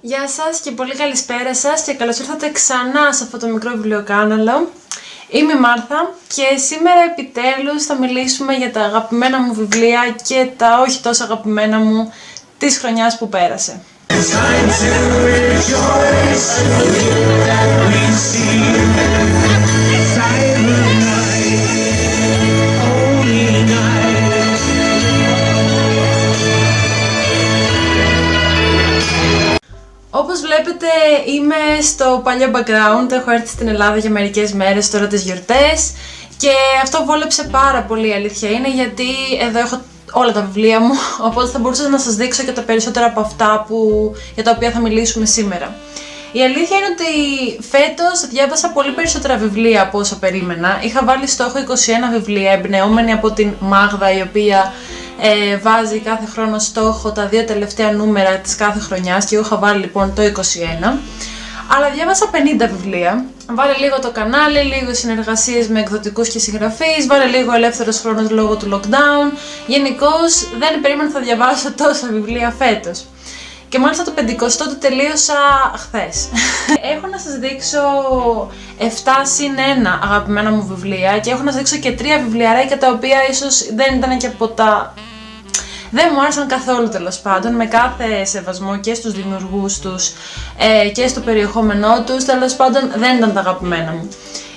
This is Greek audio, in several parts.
Γεια σας και πολύ καλησπέρα σας και καλώς ήρθατε ξανά σε αυτό το μικρό βιβλιοκάναλο. Είμαι η Μάρθα και σήμερα επιτέλους θα μιλήσουμε για τα αγαπημένα μου βιβλία και τα όχι τόσο αγαπημένα μου της χρονιάς που πέρασε. Όπως βλέπετε είμαι στο παλιό background, έχω έρθει στην Ελλάδα για μερικές μέρες τώρα τις γιορτές και αυτό βόλεψε πάρα πολύ, η αλήθεια είναι, γιατί εδώ έχω όλα τα βιβλία μου, οπότε θα μπορούσα να σας δείξω και τα περισσότερα από αυτά για τα οποία θα μιλήσουμε σήμερα. Η αλήθεια είναι ότι φέτος διάβασα πολύ περισσότερα βιβλία από όσο περίμενα. Είχα βάλει στόχο 21 βιβλία, εμπνεόμενη από την Μάγδα, η οποία βάζει κάθε χρόνο στόχο τα 2 τελευταία νούμερα της κάθε χρονιάς και εγώ είχα βάλει λοιπόν το 21. Αλλά διάβασα 50 βιβλία. Βάλε λίγο το κανάλι, λίγο συνεργασίες με εκδοτικούς και συγγραφείς, βάλε λίγο ελεύθερος χρόνος λόγω του lockdown. Γενικώς δεν περίμενα θα διαβάσω τόσα βιβλία φέτος. Και μάλιστα το 50ο το τελείωσα χθες. Έχω να σας δείξω 7 συν 1 αγαπημένα μου βιβλία και έχω να σας δείξω και 3 βιβλιαράκια τα οποία ίσως δεν ήταν και από τα... δεν μου άρεσαν καθόλου, τέλος πάντων, με κάθε σεβασμό και στους δημιουργούς τους και στο περιεχόμενό τους, τέλος πάντων δεν ήταν τα αγαπημένα μου.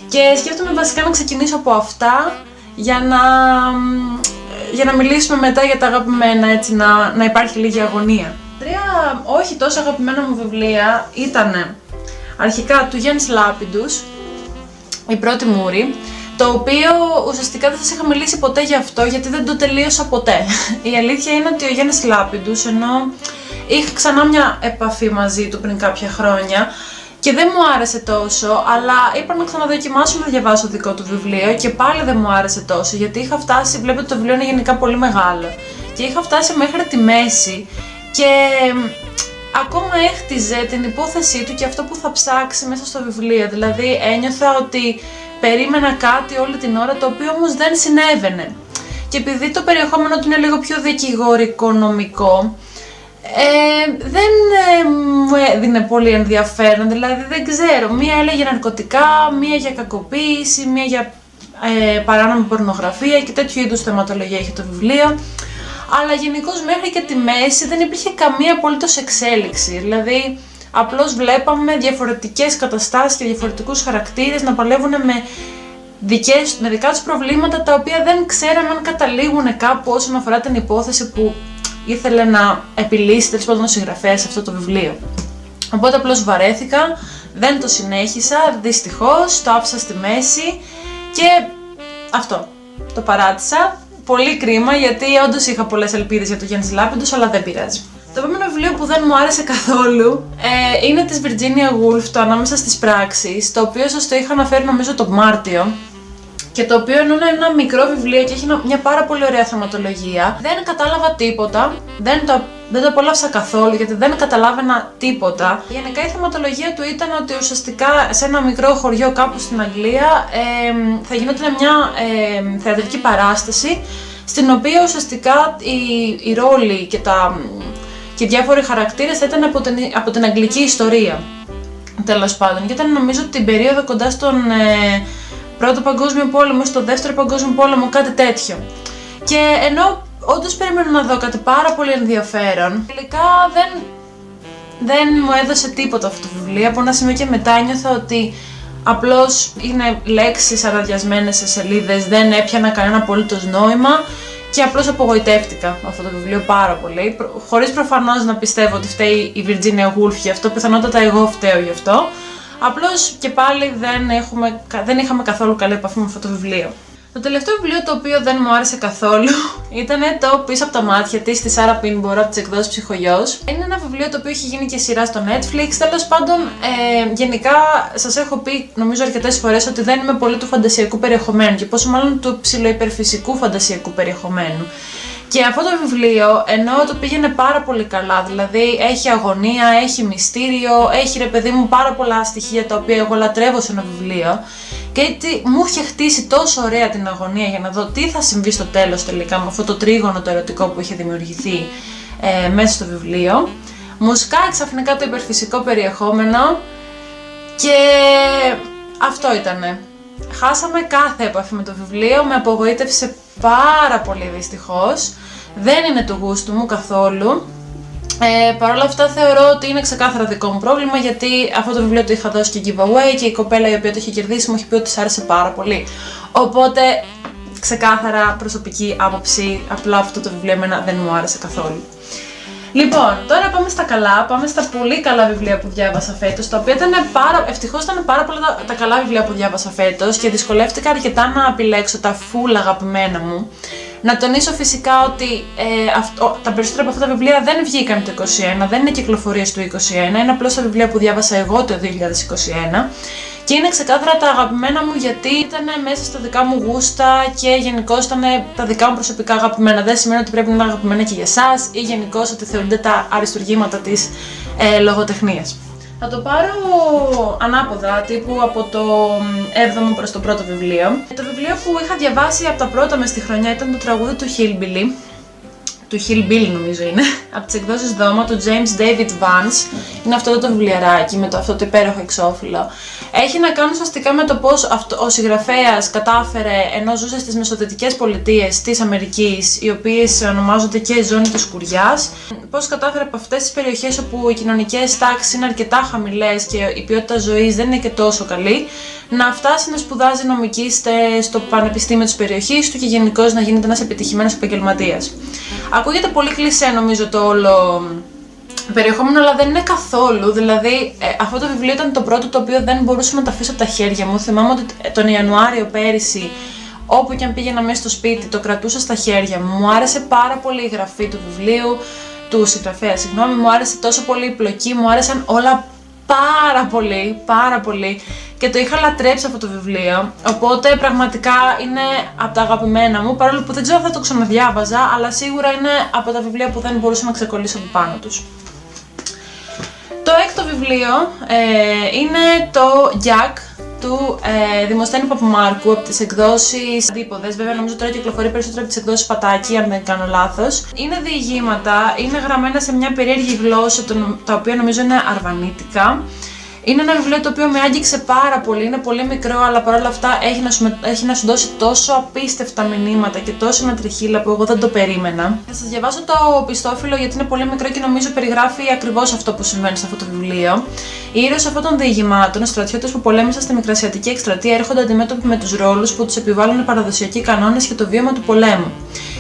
Και σκέφτομαι βασικά να ξεκινήσω από αυτά για να μιλήσουμε μετά για τα αγαπημένα, έτσι να υπάρχει λίγη αγωνία. 3 όχι τόσο αγαπημένα μου βιβλία ήταν αρχικά του Γιάννης Λάπιντους, η πρώτη μούρη, το οποίο ουσιαστικά δεν σας είχα μιλήσει ποτέ γι' αυτό γιατί δεν το τελείωσα ποτέ. Η αλήθεια είναι ότι ο Γιάννης Λάπιντους, ενώ είχα ξανά μια επαφή μαζί του πριν κάποια χρόνια και δεν μου άρεσε τόσο, αλλά είπα να ξαναδοκιμάσω να διαβάσω δικό του βιβλίο και πάλι δεν μου άρεσε τόσο, γιατί είχα φτάσει, βλέπετε το βιβλίο είναι γενικά πολύ μεγάλο και είχα φτάσει μέχρι τη μέση και ακόμα έχτιζε την υπόθεσή του και αυτό που θα ψάξει μέσα στο βιβλίο. Δηλαδή ένιωθα ότι περίμενα κάτι όλη την ώρα, το οποίο όμως δεν συνέβαινε. Και επειδή το περιεχόμενο του είναι λίγο πιο δικηγορικο-νομικό, δεν μου έδινε πολύ ενδιαφέρον. Δηλαδή δεν ξέρω, μία έλεγε ναρκωτικά, μία για κακοποίηση, μία για παράνομη πορνογραφία και τέτοιου είδους θεματολογία είχε το βιβλίο. Αλλά γενικώς μέχρι και τη μέση δεν υπήρχε καμία απολύτως εξέλιξη. Δηλαδή απλώς βλέπαμε διαφορετικές καταστάσεις και διαφορετικούς χαρακτήρες να παλεύουν με δικά τους προβλήματα, τα οποία δεν ξέραμε αν καταλήγουν κάπου όσον αφορά την υπόθεση που ήθελε να επιλύσει τέλος πάντων ο συγγραφέας σε αυτό το βιβλίο. Οπότε απλώς βαρέθηκα, δεν το συνέχισα, δυστυχώς το άφησα στη μέση και αυτό, το παράτησα. Πολύ κρίμα, γιατί όντως είχα πολλές ελπίδες για το Γιάννη Λάπιντους, αλλά δεν πειράζει. Το επόμενο βιβλίο που δεν μου άρεσε καθόλου είναι της Virginia Woolf, το Ανάμεσα στις πράξεις, το οποίο σας το είχα αναφέρει νομίζω τον Μάρτιο και το οποίο ενώ είναι ένα μικρό βιβλίο και έχει μια πάρα πολύ ωραία θεματολογία, δεν κατάλαβα τίποτα, δεν το απόλαυσα καθόλου γιατί δεν καταλάβαινα τίποτα. Γενικά η θεματολογία του ήταν ότι ουσιαστικά σε ένα μικρό χωριό κάπου στην Αγγλία θα γινόταν μια θεατρική παράσταση, στην οποία ουσιαστικά οι ρόλοι και οι διάφοροι χαρακτήρες θα ήταν από την αγγλική ιστορία, τέλος πάντων. Και ήταν νομίζω την περίοδο κοντά στον Πρώτο Παγκόσμιο Πόλεμο, στο Δεύτερο Παγκόσμιο Πόλεμο, κάτι τέτοιο. Και ενώ όντως περίμενα να δω κάτι πάρα πολύ ενδιαφέρον, τελικά δεν μου έδωσε τίποτα αυτό το βιβλίο. Από ένα σημείο και μετά νιώθω ότι απλώς είναι λέξεις αραδιασμένες σε σελίδες, δεν έπιανα κανένα απολύτως νόημα και απλώς απογοητεύτηκα αυτό το βιβλίο πάρα πολύ, χωρίς προφανώς να πιστεύω ότι φταίει η Virginia Woolf γι' αυτό, πιθανότατα εγώ φταίω γι' αυτό. Απλώς και πάλι δεν είχαμε καθόλου καλή επαφή με αυτό το βιβλίο. Το τελευταίο βιβλίο το οποίο δεν μου άρεσε καθόλου ήταν το Πίσω από τα μάτια της, τη Σάρα Πίνμπορο από τις εκδόσεις Ψυχογιός. Είναι ένα βιβλίο το οποίο έχει γίνει και σειρά στο Netflix. Τέλος πάντων, γενικά σας έχω πει νομίζω αρκετές φορές ότι δεν είμαι πολύ του φαντασιακού περιεχομένου και πόσο μάλλον του ψιλοϊπερφυσικού φαντασιακού περιεχομένου. Και αυτό το βιβλίο, ενώ το πήγαινε πάρα πολύ καλά, δηλαδή έχει αγωνία, έχει μυστήριο, έχει ρε παιδί μου πάρα πολλά στοιχεία τα οποία εγώ λατρεύω σε ένα βιβλίο και έτσι μου είχε χτίσει τόσο ωραία την αγωνία για να δω τι θα συμβεί στο τέλος τελικά με αυτό το τρίγωνο το ερωτικό που είχε δημιουργηθεί μέσα στο βιβλίο. Μου σκάει ξαφνικά το υπερφυσικό περιεχόμενο και αυτό ήτανε. Χάσαμε κάθε επαφή με το βιβλίο, με απογοήτευσε πάρα πολύ δυστυχώς. Δεν είναι του γούστου μου καθόλου. Παρ' όλα αυτά θεωρώ ότι είναι ξεκάθαρα δικό μου πρόβλημα, γιατί αυτό το βιβλίο το είχα δώσει και giveaway και η κοπέλα η οποία το είχε κερδίσει μου έχει πει ότι της άρεσε πάρα πολύ. Οπότε ξεκάθαρα προσωπική άποψη, απλά αυτό το βιβλίο εμένα δεν μου άρεσε καθόλου. Λοιπόν, τώρα πάμε στα καλά, πάμε στα πολύ καλά βιβλία που διάβασα φέτος, τα οποία ευτυχώς ήταν πάρα πολλά τα καλά βιβλία που διάβασα φέτος και δυσκολεύτηκα αρκετά να επιλέξω τα full αγαπημένα μου. Να τονίσω φυσικά ότι τα περισσότερα από αυτά τα βιβλία δεν βγήκαν το 2021, δεν είναι κυκλοφορίες του 2021, είναι απλώς τα βιβλία που διάβασα εγώ το 2021 και είναι ξεκάθαρα τα αγαπημένα μου γιατί ήταν μέσα στα δικά μου γούστα και γενικώς ήταν τα δικά μου προσωπικά αγαπημένα. Δεν σημαίνει ότι πρέπει να είναι αγαπημένα και για εσάς ή γενικώς ότι θεωρούνται τα αριστουργήματα της λογοτεχνίας. Θα το πάρω ανάποδα, τύπου από το 7ο προς το πρώτο βιβλίο. Το βιβλίο που είχα διαβάσει από τα πρώτα μες στη χρονιά ήταν το τραγούδι του Hillbilly. Του Hillbilly νομίζω είναι, από τις εκδόσεις Δώμα, του James David Vance. Είναι αυτό το βιβλιαράκι με αυτό το υπέροχο εξώφυλλο. Έχει να κάνει ουσιαστικά με το πώς ο συγγραφέας κατάφερε, ενώ ζούσε στις μεσοδυτικές πολιτείες της Αμερικής, οι οποίες ονομάζονται και ζώνη της σκουριάς, πώς κατάφερε από αυτές τις περιοχές όπου οι κοινωνικές τάξεις είναι αρκετά χαμηλές και η ποιότητα ζωής δεν είναι και τόσο καλή, να φτάσει να σπουδάζει νομική στο πανεπιστήμιο της περιοχής του και γενικώς να γίνεται ένας επιτυχημένος επαγγελματίας. Ακούγεται πολύ κλισέ νομίζω το όλο περιεχόμενο, αλλά δεν είναι καθόλου. Δηλαδή, αυτό το βιβλίο ήταν το πρώτο το οποίο δεν μπορούσα να το αφήσω από τα χέρια μου. Θυμάμαι ότι τον Ιανουάριο πέρυσι, όπου και αν πήγαινα μέσα στο σπίτι, το κρατούσα στα χέρια μου. Μου άρεσε πάρα πολύ η γραφή του βιβλίου, του συγγραφέα, μου άρεσε τόσο πολύ η πλοκή, μου άρεσαν όλα πάρα πολύ και το είχα λατρέψει αυτό το βιβλίο, οπότε πραγματικά είναι από τα αγαπημένα μου, παρόλο που δεν ξέρω αν θα το ξαναδιάβαζα, αλλά σίγουρα είναι από τα βιβλία που δεν μπορούσα να ξεκολλήσω από πάνω τους. Το έκτο βιβλίο είναι το Jack του Δημοσθένη Παπαμάρκου από τις εκδόσεις Αντίποδες. Βέβαια νομίζω τώρα κυκλοφορεί περισσότερο από τις εκδόσεις Πατάκη, αν δεν κάνω λάθος. Είναι διηγήματα, είναι γραμμένα σε μια περίεργη γλώσσα, τα οποία νομίζω είναι αρβανίτικα. Είναι ένα βιβλίο το οποίο με άγγιξε πάρα πολύ, είναι πολύ μικρό, αλλά παρόλα αυτά έχει να σου δώσει τόσο απίστευτα μηνύματα και τόσο ανατριχύλα που εγώ δεν το περίμενα. Θα σας διαβάσω το πιστόφυλλο γιατί είναι πολύ μικρό και νομίζω περιγράφει ακριβώς αυτό που συμβαίνει σε αυτό το βιβλίο. Οι ήρωες αυτών των διηγημάτων, στρατιώτες που πολέμησαν στη Μικρασιατική εκστρατεία, έρχονται αντιμέτωποι με τους ρόλους που τους επιβάλλουν οι παραδοσιακοί κανόνες και το βίωμα του πολέμου.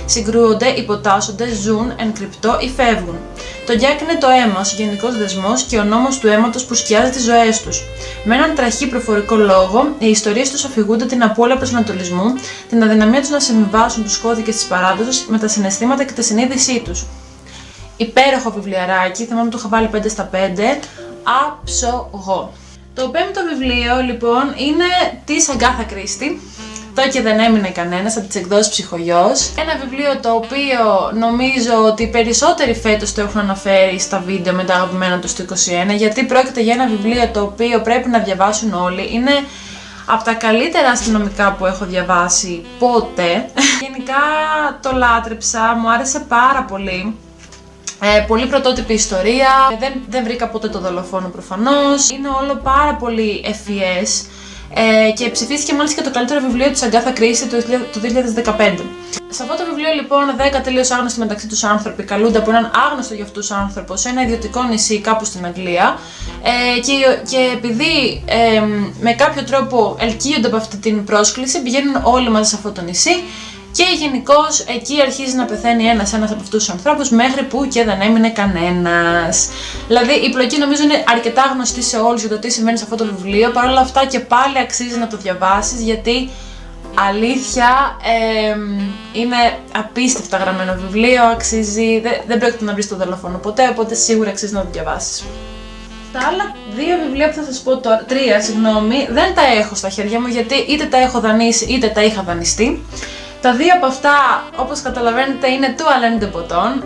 Συγκρούονται, υποτάσσονται, ζουν, εν κρυπτό ή φεύγουν. Το Jack είναι το αίμα, ο γενικός δεσμός και ο νόμος του αίματος που σκιάζει τις ζωές τους. Με έναν τραχή προφορικό λόγο, οι ιστορίες τους αφηγούνται την απώλεια προσανατολισμού, την αδυναμία τους να συμβιβάσουν τους κώδικες της παράδοσης με τα συναισθήματα και τη συνείδησή τους. Υπέροχο βιβλιαράκι, θυμάμαι το είχα βάλει 5 στα 5, άψογο. Το πέμπτο βιβλίο λοιπόν είναι της Αγκάθα Κρίστη. Το και δεν έμεινε κανένας, από τις εκδόσεις Ψυχογιός. Ένα βιβλίο το οποίο νομίζω ότι οι περισσότεροι φέτος το έχουν αναφέρει στα βίντεο με τα αγαπημένα τους του 2021, γιατί πρόκειται για ένα βιβλίο το οποίο πρέπει να διαβάσουν όλοι. Είναι από τα καλύτερα αστυνομικά που έχω διαβάσει ποτέ. Γενικά το λάτρεψα, μου άρεσε πάρα πολύ. Πολύ πρωτότυπη ιστορία, δεν βρήκα ποτέ το δολοφόνο προφανώς. Είναι όλο πάρα πολύ ευφυές. Και ψηφίστηκε μάλιστα και το καλύτερο βιβλίο της Αγκάθα Κρίστη το 2015. Σε αυτό το βιβλίο λοιπόν 10 τελείως άγνωστοι μεταξύ τους άνθρωποι καλούνται από έναν άγνωστο για αυτούς άνθρωπο σε ένα ιδιωτικό νησί κάπου στην Αγγλία και επειδή με κάποιο τρόπο ελκύονται από αυτή την πρόσκληση, πηγαίνουν όλοι μαζί σε αυτό το νησί και γενικώς εκεί αρχίζει να πεθαίνει ένας από αυτούς τους ανθρώπους, μέχρι που και δεν έμεινε κανένας. Δηλαδή η πλοκή νομίζω είναι αρκετά γνωστή σε όλους για το τι συμβαίνει σε αυτό το βιβλίο. Παρ' όλα αυτά και πάλι αξίζει να το διαβάσεις, γιατί αλήθεια είναι απίστευτα γραμμένο βιβλίο, αξίζει, δεν πρόκειται να βρεις το δολοφόνο ποτέ, οπότε σίγουρα αξίζει να το διαβάσεις. Τα άλλα δύο βιβλία που θα σας πω τώρα, τρία συγγνώμη, δεν τα έχω στα χέρια μου γιατί είτε τα έχω δανείσει είτε τα είχα δανειστεί. Τα δύο από αυτά, όπως καταλαβαίνετε, είναι του Alain de Botton.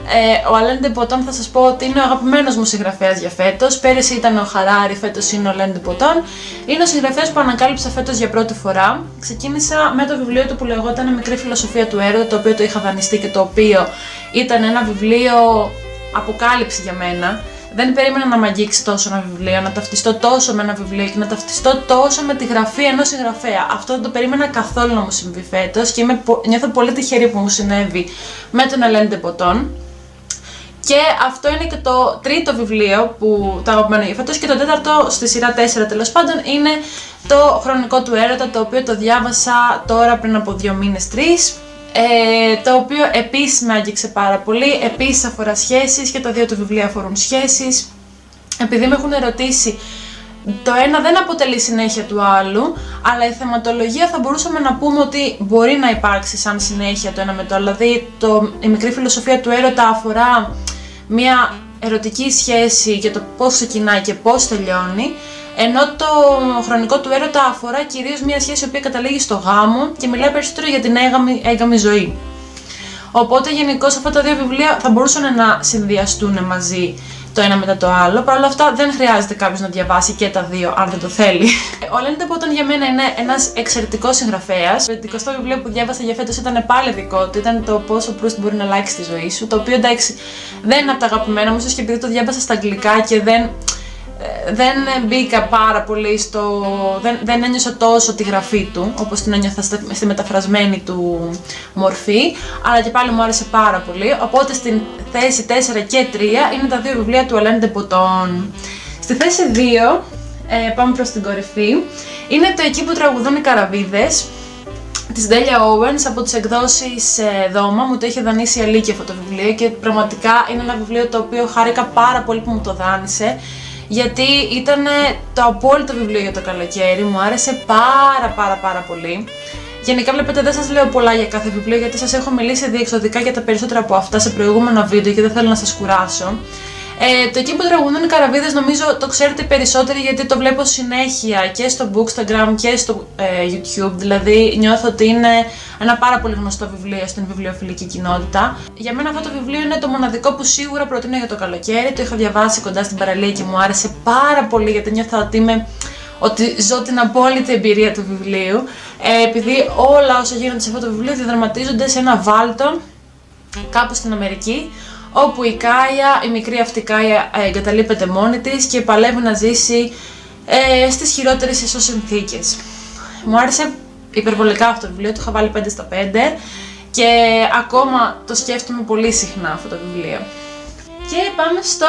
Ο Alain de Botton θα σας πω ότι είναι ο αγαπημένος μου συγγραφέας για φέτος. Πέρυσι ήταν ο Χαράρι, φέτος είναι ο Alain de Botton. Είναι ο συγγραφέας που ανακάλυψα φέτος για πρώτη φορά. Ξεκίνησα με το βιβλίο του που λεγόταν Μικρή Φιλοσοφία του Έρωτα, το οποίο το είχα δανειστεί και το οποίο ήταν ένα βιβλίο αποκάλυψη για μένα. Δεν περίμενα να μ' αγγίξει τόσο ένα βιβλίο, να ταυτιστώ τόσο με ένα βιβλίο και να ταυτιστώ τόσο με τη γραφή ενός συγγραφέα. Αυτό δεν το περίμενα καθόλου να μου συμβεί φέτος και νιώθω πολύ τυχερή που μου συνέβη με τον Alain de Botton. Και αυτό είναι και το τρίτο βιβλίο το αγαπημένο για φέτος, και το τέταρτο στη σειρά 4 τέλος πάντων είναι το Χρονικό του Έρωτα, το οποίο το διάβασα τώρα πριν από 2 μήνες, 3. Το οποίο επίσης με άγγιξε πάρα πολύ, επίσης αφορά σχέσεις και τα δύο του βιβλία αφορούν σχέσεις. Επειδή με έχουν ερωτήσει, το ένα δεν αποτελεί συνέχεια του άλλου, αλλά η θεματολογία θα μπορούσαμε να πούμε ότι μπορεί να υπάρξει σαν συνέχεια το ένα με το άλλο. Δηλαδή η μικρή φιλοσοφία του έρωτα αφορά μια ερωτική σχέση και το πώς ξεκινάει και πώς τελειώνει, ενώ το Χρονικό του Έρωτα αφορά κυρίως μια σχέση η οποία καταλήγει στο γάμο και μιλάει περισσότερο για την έγκαμη ζωή. Οπότε γενικώς αυτά τα δύο βιβλία θα μπορούσαν να συνδυαστούν μαζί το ένα μετά το άλλο. Παρ' όλα αυτά δεν χρειάζεται κάποιος να διαβάσει και τα δύο αν δεν το θέλει. Ο Alain de Botton για μένα είναι ένας εξαιρετικός συγγραφέας. Το 20ο βιβλίο που διάβασα για φέτος ήταν πάλι δικό του, ήταν το πώς ο Proust μπορεί να αλλάξει τη ζωή σου. Το οποίο εντάξει δεν είναι από τα αγαπημένα μου, ίσως και επειδή το διάβασα στα αγγλικά και δεν μπήκα πάρα πολύ δεν ένιωσα τόσο τη γραφή του όπως την ένιωθα στη μεταφρασμένη του μορφή, αλλά και πάλι μου άρεσε πάρα πολύ, οπότε στην θέση 4 και 3 είναι τα δύο βιβλία του Alain de Botton. Στη θέση 2, πάμε προς την κορυφή, είναι το Εκεί που τραγουδούν οι καραβίδες της Delia Owens από τις εκδόσεις Δώμα. Μου το είχε δανείσει η Αλίκη αυτό το βιβλίο και πραγματικά είναι ένα βιβλίο το οποίο χάρηκα πάρα πολύ που μου το δάνεισε, γιατί ήταν το απόλυτο βιβλίο για το καλοκαίρι, μου άρεσε πάρα πολύ. Γενικά βλέπετε δεν σας λέω πολλά για κάθε βιβλίο, γιατί σας έχω μιλήσει διεξοδικά για τα περισσότερα από αυτά σε προηγούμενα βίντεο και δεν θέλω να σας κουράσω. Το Εκεί που τραγουδούν οι καραβίδες νομίζω το ξέρετε περισσότεροι, γιατί το βλέπω συνέχεια και στο Bookstagram και στο YouTube, δηλαδή νιώθω ότι είναι ένα πάρα πολύ γνωστό βιβλίο στην βιβλιοφιλική κοινότητα. Για μένα αυτό το βιβλίο είναι το μοναδικό που σίγουρα προτείνω για το καλοκαίρι, το είχα διαβάσει κοντά στην παραλία και μου άρεσε πάρα πολύ, γιατί νιώθω ότι ζω την απόλυτη εμπειρία του βιβλίου, επειδή όλα όσα γίνονται σε αυτό το βιβλίο διαδραματίζονται σε ένα βάλτο κάπου στην Αμερική, όπου η Κάια, η μικρή αυτή Κάια, εγκαταλείπεται μόνη της και παλεύει να ζήσει στις χειρότερες ίσως συνθήκες. Μου άρεσε υπερβολικά αυτό το βιβλίο, το είχα βάλει 5 στα 5 και ακόμα το σκέφτομαι πολύ συχνά αυτό το βιβλίο. Και πάμε στο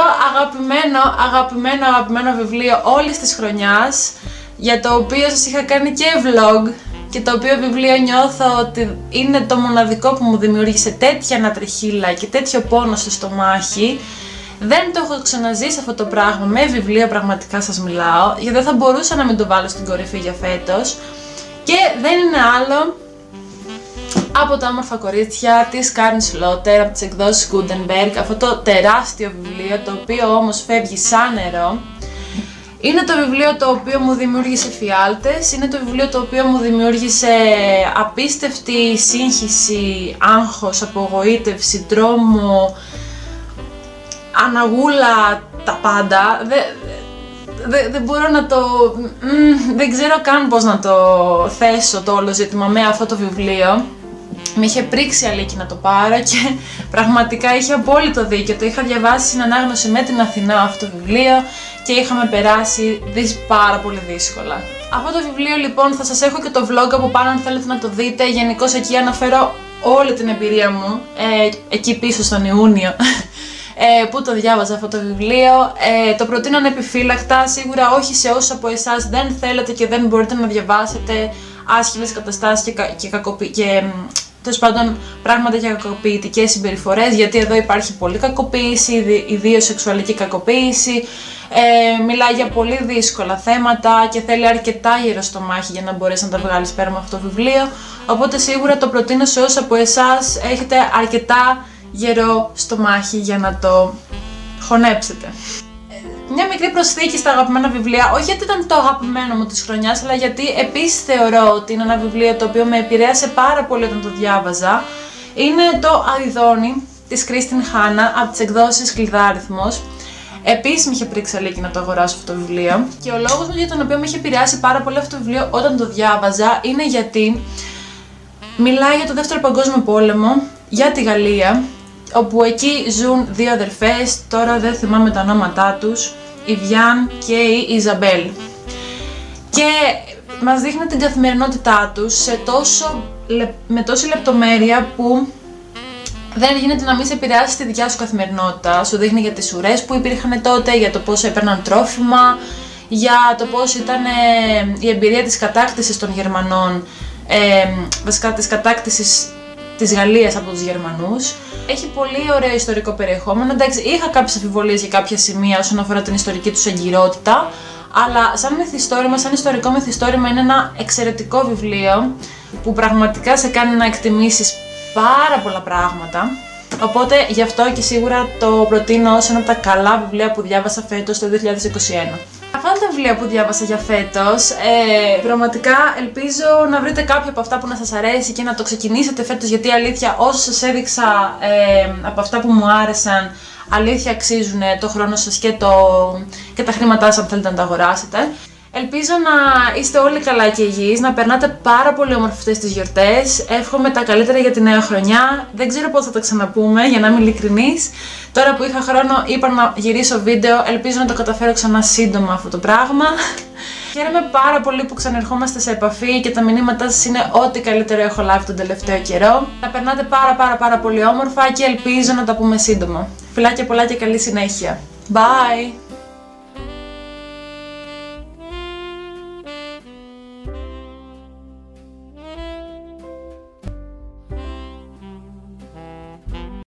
αγαπημένο βιβλίο όλης της χρονιάς, για το οποίο σας είχα κάνει και vlog και το οποίο βιβλίο νιώθω ότι είναι το μοναδικό που μου δημιούργησε τέτοια ανατριχύλα και τέτοιο πόνο στο στομάχι. Δεν το έχω ξαναζήσει αυτό το πράγμα με βιβλίο, πραγματικά σας μιλάω, γιατί δεν θα μπορούσα να μην το βάλω στην κορυφή για φέτος, και δεν είναι άλλο από τα όμορφα κορίτσια της Karin Slaughter από τις εκδόσεις Gutenberg, αυτό το τεράστιο βιβλίο, το οποίο όμως φεύγει σαν νερό. Είναι το βιβλίο το οποίο μου δημιούργησε φιάλτες, είναι το βιβλίο το οποίο μου δημιούργησε απίστευτη σύγχυση, άγχος, απογοήτευση, τρόμο, αναγούλα, τα πάντα. Δεν μπορώ να το... δεν ξέρω καν πώς να το θέσω το όλο ζήτημα με αυτό το βιβλίο. Με είχε πρίξει η Αλίκη να το πάρω και πραγματικά είχε απόλυτο δίκιο. Το είχα διαβάσει στην ανάγνωση με την Αθηνά αυτό το βιβλίο και είχαμε περάσει πάρα πολύ δύσκολα. Αυτό το βιβλίο λοιπόν θα σας έχω και το vlog από πάνω αν θέλετε να το δείτε. Γενικώς εκεί αναφέρω όλη την εμπειρία μου, εκεί πίσω στον Ιούνιο, που το διάβαζα αυτό το βιβλίο. Το προτείνω ανεπιφύλακτα, σίγουρα όχι σε όσους από εσάς δεν θέλετε και δεν μπορείτε να διαβάσετε άσχημες καταστάσεις και τέλος πάντων πράγματα για κακοποιητικές συμπεριφορές, γιατί εδώ υπάρχει πολύ κακοποίηση, ιδίως σεξουαλική κακοποίηση, μιλάει για πολύ δύσκολα θέματα και θέλει αρκετά γερό στομάχι για να μπορέσει να τα βγάλεις πέρα με αυτό το βιβλίο, οπότε σίγουρα το προτείνω σε όσους από εσάς έχετε αρκετά γερό στομάχι για να το χωνέψετε. Μια μικρή προσθήκη στα αγαπημένα βιβλία, όχι γιατί ήταν το αγαπημένο μου της χρονιάς, αλλά γιατί επίσης θεωρώ ότι είναι ένα βιβλίο το οποίο με επηρέασε πάρα πολύ όταν το διάβαζα. Είναι το Αηδόνι της Κρίστιν Χάνα από τις εκδόσεις Κλειδάριθμος. Επίσης με είχε πρίξει Αλίκη να το αγοράσω αυτό το βιβλίο. Και ο λόγος μου για τον οποίο με είχε επηρεάσει πάρα πολύ αυτό το βιβλίο όταν το διάβαζα είναι γιατί μιλάει για το Δεύτερο Παγκόσμιο Πόλεμο, για τη Γαλλία, όπου εκεί ζουν δύο αδερφές, τώρα δεν θυμάμαι τα ονόματά τους, η Βιάν και η Ιζαμπέλ. Και μας δείχνει την καθημερινότητά τους με τόση λεπτομέρεια που δεν γίνεται να μην σε επηρεάσει τη δικιά σου καθημερινότητα. Σου δείχνει για τις ουρές που υπήρχαν τότε, για το πώς έπαιρναν τρόφιμα, για το πώς ήταν η εμπειρία της κατάκτησης των Γερμανών, βασικά της κατάκτησης της Γαλλίας από τους Γερμανούς. Έχει πολύ ωραίο ιστορικό περιεχόμενο. Εντάξει, είχα κάποιες αμφιβολίες για κάποια σημεία όσον αφορά την ιστορική τους εγκυρότητα, αλλά σαν μυθιστόρημα, σαν ιστορικό μυθιστόρημα είναι ένα εξαιρετικό βιβλίο που πραγματικά σε κάνει να εκτιμήσεις πάρα πολλά πράγματα. Οπότε γι' αυτό και σίγουρα το προτείνω ως ένα από τα καλά βιβλία που διάβασα φέτος το 2021. Αυτά είναι τα βιβλία που διάβασα για φέτος. Πραγματικά ελπίζω να βρείτε κάποιο από αυτά που να σας αρέσει και να το ξεκινήσετε φέτος, γιατί αλήθεια όσο σας έδειξα από αυτά που μου άρεσαν, αλήθεια αξίζουν το χρόνο σας και τα χρήματά σας αν θέλετε να τα αγοράσετε. Ελπίζω να είστε όλοι καλά και υγιείς, να περνάτε πάρα πολύ όμορφα αυτές τις γιορτές. Εύχομαι τα καλύτερα για τη νέα χρονιά. Δεν ξέρω πότε θα τα ξαναπούμε, για να είμαι ειλικρινής. Τώρα που είχα χρόνο είπα να γυρίσω βίντεο, ελπίζω να το καταφέρω ξανά σύντομα αυτό το πράγμα. Χαίρομαι πάρα πολύ που ξανερχόμαστε σε επαφή και τα μηνύματά σας είναι ό,τι καλύτερο έχω λάβει τον τελευταίο καιρό. Να περνάτε πάρα πολύ όμορφα και ελπίζω να τα πούμε σύντομα. Φιλάκια πολλά και καλή συνέχεια. Bye!